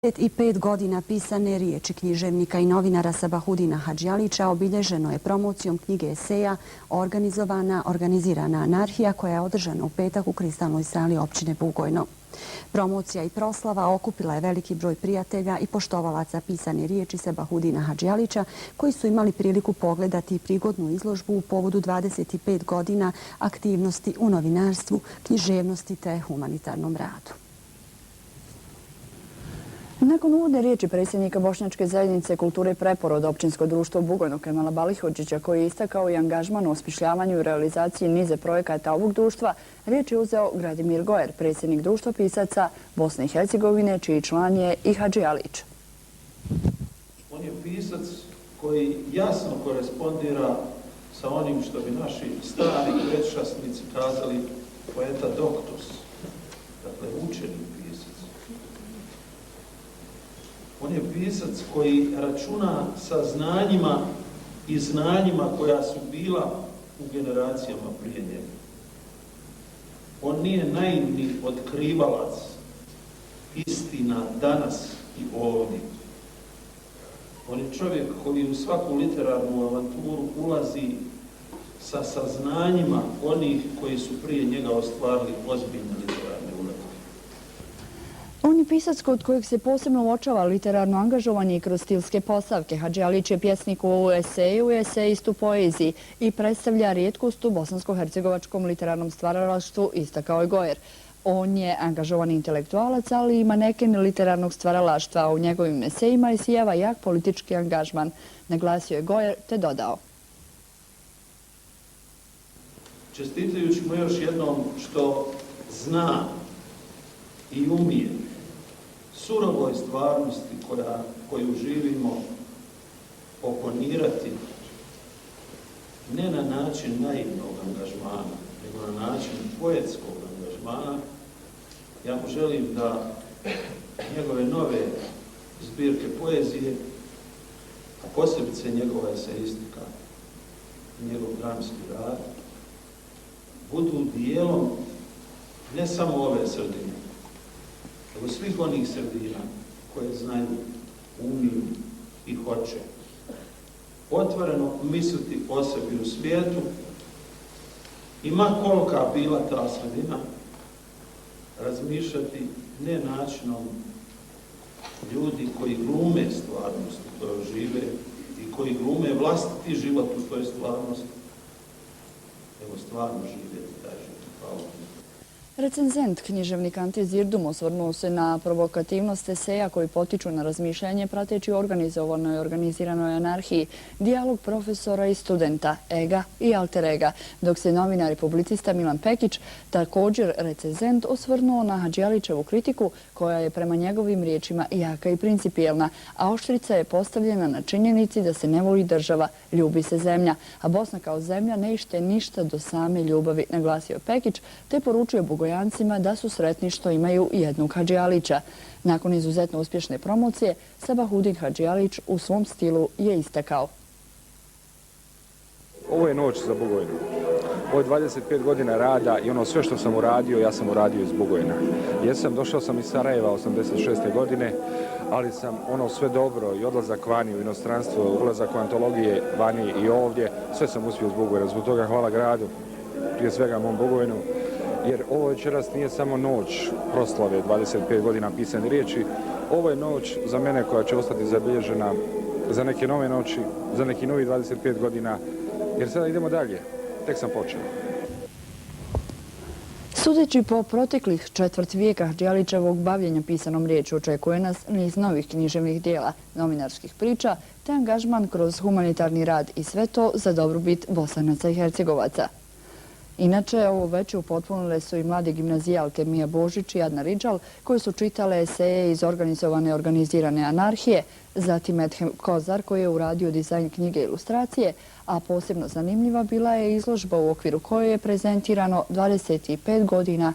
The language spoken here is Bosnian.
25 godina pisane riječi književnika i novinara Sabahudina Hadžialića obilježeno je promocijom knjige eseja Organizirana anarhija koja je održana u petak u kristalnoj sali općine Bugojno. Promocija i proslava okupila je veliki broj prijatelja i poštovalaca pisane riječi Sabahudina Hadžialića koji su imali priliku pogledati prigodnu izložbu u povodu 25 godina aktivnosti u novinarstvu, književnosti te humanitarnom radu. Nakon uvodne riječi predsjednika Bošnjačke zajednice kulture i preporoda općinsko društvo Bugojno Kemala Balihodžića koji je istakao i angažman u osmišljavanju i realizaciji niza projekata ovog društva, riječ je uzeo Gradimir Gojer, predsjednik društva pisaca Bosne i Hercegovine, čiji član je i Hadžialić. On je pisac koji jasno korespondira sa onim što bi naši stari predšasnici kazali poeta doktus, dakle učeni pisac. On je pisac koji računa sa znanjima i znanjima koja su bila u generacijama prije njega. On nije naivni otkrivalac istina danas i ovdje. On je čovjek koji u svaku literarnu avanturu ulazi sa saznanjima onih koji su prije njega ostvarili ozbiljne literarne uratke. On je pisac kod kojeg se posebno uočava literarno angažovanje i kroz stilske postavke. Hadžialić je pjesnik u eseju i esejistu poeziji i predstavlja rijetkost u bosansko-hercegovačkom literarnom stvaralaštvu, istakao je Gojer. On je angažovan intelektualac, ali ima neke literarnog stvaralaštva, a u njegovim esejima isijava jak politički angažman, naglasio je Gojer te dodao. Čestitajući mu još jednom što zna i umije surovoj stvarnosti koju živimo oponirati ne na način naivnog angažmana, nego na način poetskog angažmana, ja mu želim da njegove nove zbirke poezije, a posebice njegova eseistika i njegov dramski rad, budu dijelom ne samo ove sredine, nego svih onih sredina koje znaju, umiju i hoće otvoreno misliti o sebi u svijetu i ma kolika bila ta sredina, razmišljati ne načinom ljudi koji glume stvarnost u kojoj žive i koji glume vlastiti život u toj stvarnosti, nego stvarno živjeti taj život. Hvala. Recenzent, književnik Ante Zirdum, osvrnuo se na provokativnost eseja koji potiču na razmišljanje prateći organizovanoj i organiziranoj anarhiji, dijalog profesora i studenta, ega i alter ega, dok se novinar i publicista Milan Pekić, također recenzent, osvrnuo na Hadžialićevu kritiku koja je prema njegovim riječima jaka i principijelna, a oštrica je postavljena na činjenici da se ne voli država, ljubi se zemlja, a Bosna kao zemlja ne ište ništa do same ljubavi, naglasio Pekić, te poručio Bugojancima da su sretni što imaju jednog Hadžialića. Nakon izuzetno uspješne promocije, Sabahudin Hadžialić u svom stilu je istakao. Ovo je noć za Bugojno. Ovo je 25 godina rada i ono sve što sam uradio, ja sam uradio iz Bugojna. Došao sam iz Sarajeva 86. godine, ali sam ono sve dobro i odlazak vani u inostranstvo, ulazak u antologije vani i ovdje, sve sam uspio iz Bugojna. Zbog toga hvala gradu, prije svega mom Bugojnu, jer ovo večeras nije samo noć proslave 25 godina pisane riječi, ovo je noć za mene koja će ostati zabilježena za neke nove noći, za neki novi 25 godina, jer sada idemo dalje, tek sam počeo. Sudeći po proteklih četvrt vijeka Hadžialićevog bavljenja pisanom riječu, očekuje nas niz novih književnih dijela, novinarskih priča, te angažman kroz humanitarni rad i sve to za dobrobit Bosanaca i Hercegovaca. Inače, ovo večer upotpunile su i mlade gimnazijalke Mija Božić i Adna Ridžal, koje su čitale eseje iz organizirane anarhije, zatim Edhem Kozar, koji je uradio dizajn knjige i ilustracije, a posebno zanimljiva bila je izložba u okviru koje je prezentirano 25 godina